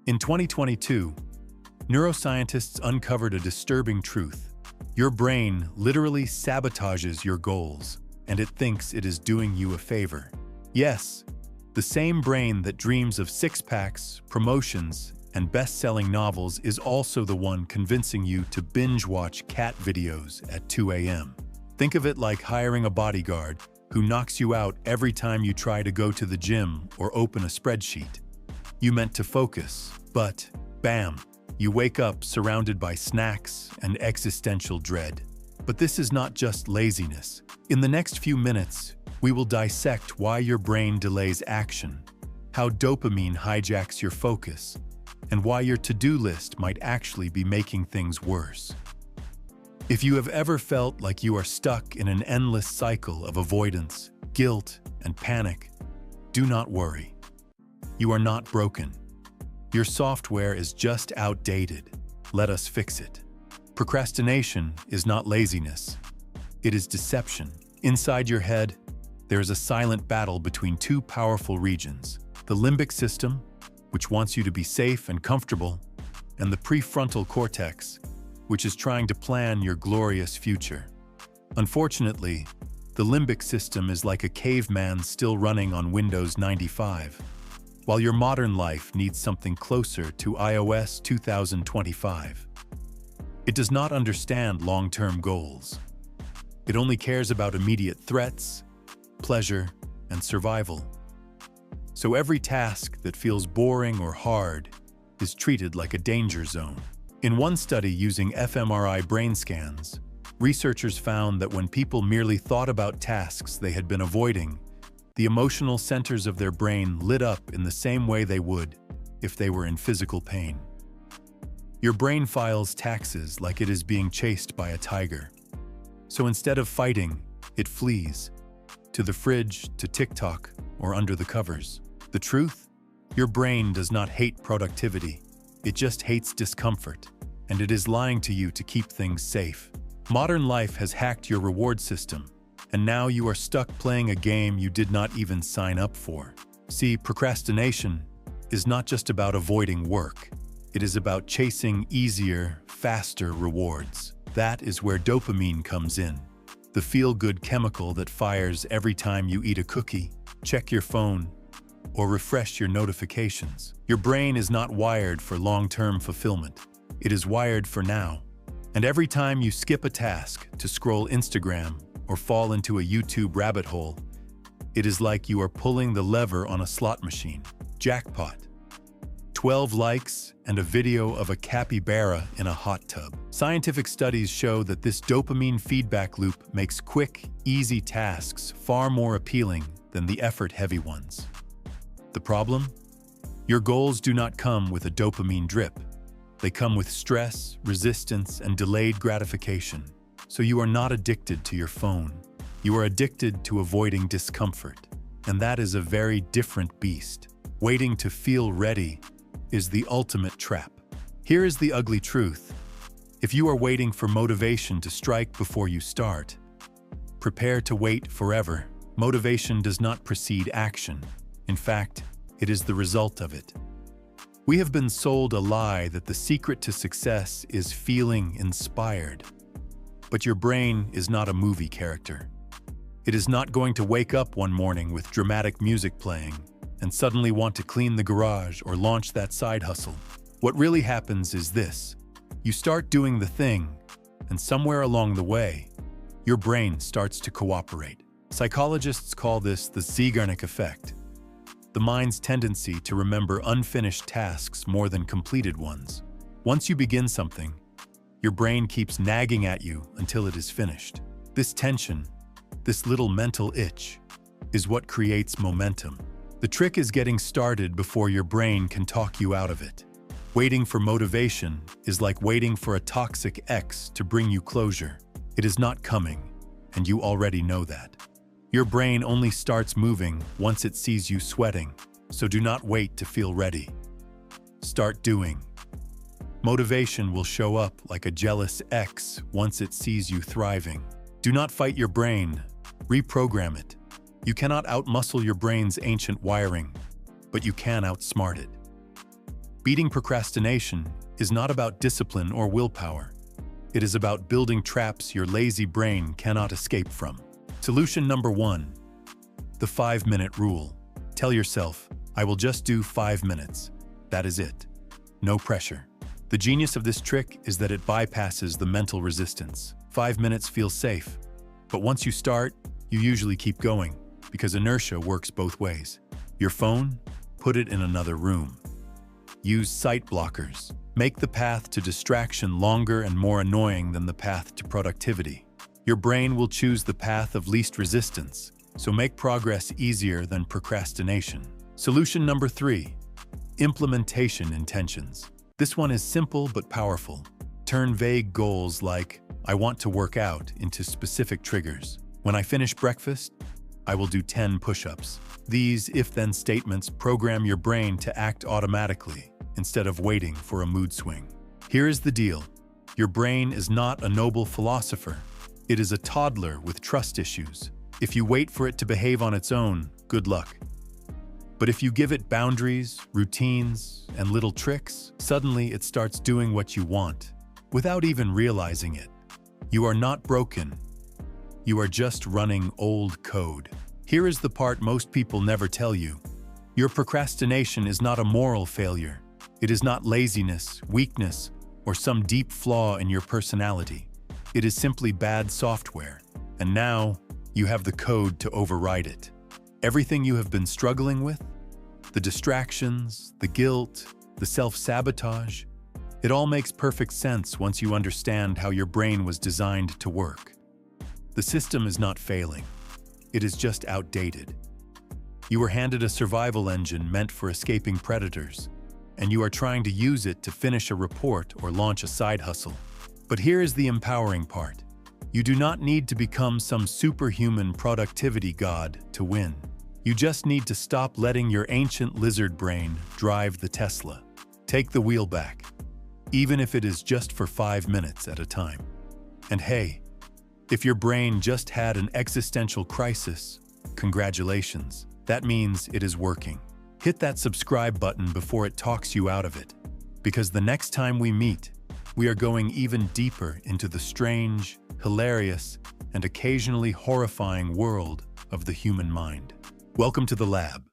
In 2022, neuroscientists uncovered a disturbing truth. Your brain literally sabotages your goals, and it thinks it is doing you a favor. Yes, the same brain that dreams of six-packs, promotions, and best-selling novels is also the one convincing you to binge-watch cat videos at 2 a.m. Think of it like hiring a bodyguard who knocks you out every time you try to go to the gym or open a spreadsheet. You meant to focus, but bam, you wake up surrounded by snacks and existential dread. But this is not just laziness. In the next few minutes, we will dissect why your brain delays action, how dopamine hijacks your focus, and why your to-do list might actually be making things worse. If you have ever felt like you are stuck in an endless cycle of avoidance, guilt, and panic, do not worry. You are not broken. Your software is just outdated. Let us fix it. Procrastination is not laziness. It is deception. Inside your head, there is a silent battle between two powerful regions: the limbic system, which wants you to be safe and comfortable, and the prefrontal cortex, which is trying to plan your glorious future. Unfortunately, the limbic system is like a caveman still running on Windows 95, while your modern life needs something closer to iOS 2025. It does not understand long-term goals. It only cares about immediate threats, pleasure, and survival. So every task that feels boring or hard is treated like a danger zone. In one study using fMRI brain scans, researchers found that when people merely thought about tasks they had been avoiding, the emotional centers of their brain lit up in the same way they would if they were in physical pain. Your brain files taxes like it is being chased by a tiger. So instead of fighting, it flees to the fridge, to TikTok, or under the covers. The truth? Your brain does not hate productivity. It just hates discomfort, and it is lying to you to keep things safe. Modern life has hacked your reward system, and now you are stuck playing a game you did not even sign up for. See, procrastination is not just about avoiding work. It is about chasing easier, faster rewards. That is where dopamine comes in, the feel-good chemical that fires every time you eat a cookie, check your phone, or refresh your notifications. Your brain is not wired for long-term fulfillment. It is wired for now. And every time you skip a task to scroll Instagram or fall into a YouTube rabbit hole, it is like you are pulling the lever on a slot machine. Jackpot. 12 likes and a video of a capybara in a hot tub. Scientific studies show that this dopamine feedback loop makes quick, easy tasks far more appealing than the effort-heavy ones. The problem? Your goals do not come with a dopamine drip. They come with stress, resistance, and delayed gratification. So you are not addicted to your phone. You are addicted to avoiding discomfort. And that is a very different beast. Waiting to feel ready is the ultimate trap. Here is the ugly truth. If you are waiting for motivation to strike before you start, prepare to wait forever. Motivation does not precede action. In fact, it is the result of it. We have been sold a lie that the secret to success is feeling inspired. But your brain is not a movie character. It is not going to wake up one morning with dramatic music playing and suddenly want to clean the garage or launch that side hustle. What really happens is this. You start doing the thing, and somewhere along the way, your brain starts to cooperate. Psychologists call this the Zeigarnik effect, the mind's tendency to remember unfinished tasks more than completed ones. Once you begin something, your brain keeps nagging at you until it is finished. This tension, this little mental itch, is what creates momentum. The trick is getting started before your brain can talk you out of it. Waiting for motivation is like waiting for a toxic ex to bring you closure. It is not coming, and you already know that. Your brain only starts moving once it sees you sweating, so do not wait to feel ready. Start doing. Motivation will show up like a jealous ex once it sees you thriving. Do not fight your brain, reprogram it. You cannot outmuscle your brain's ancient wiring, but you can outsmart it. Beating procrastination is not about discipline or willpower. It is about building traps your lazy brain cannot escape from. Solution number 1. The 5-minute rule. Tell yourself, I will just do 5 minutes. That is it. No pressure. The genius of this trick is that it bypasses the mental resistance. 5 minutes feels safe, but once you start, you usually keep going because inertia works both ways. Your phone? Put it in another room. Use sight blockers. Make the path to distraction longer and more annoying than the path to productivity. Your brain will choose the path of least resistance, so make progress easier than procrastination. Solution number 3. Implementation intentions. This one is simple but powerful. Turn vague goals like, I want to work out, into specific triggers. When I finish breakfast, I will do 10 push-ups. These if-then statements program your brain to act automatically instead of waiting for a mood swing. Here is the deal. Your brain is not a noble philosopher. It is a toddler with trust issues. If you wait for it to behave on its own, good luck. But if you give it boundaries, routines, and little tricks, suddenly it starts doing what you want, without even realizing it. You are not broken. You are just running old code. Here is the part most people never tell you. Your procrastination is not a moral failure. It is not laziness, weakness, or some deep flaw in your personality. It is simply bad software, and now you have the code to override it. Everything you have been struggling with, the distractions, the guilt, the self-sabotage, it all makes perfect sense once you understand how your brain was designed to work. The system is not failing. It is just outdated. You were handed a survival engine meant for escaping predators, and you are trying to use it to finish a report or launch a side hustle. But here is the empowering part. You do not need to become some superhuman productivity god to win. You just need to stop letting your ancient lizard brain drive the Tesla. Take the wheel back, even if it is just for 5 minutes at a time. And hey, if your brain just had an existential crisis, congratulations. That means it is working. Hit that subscribe button before it talks you out of it, because the next time we meet, we are going even deeper into the strange, hilarious, and occasionally horrifying world of the human mind. Welcome to the lab.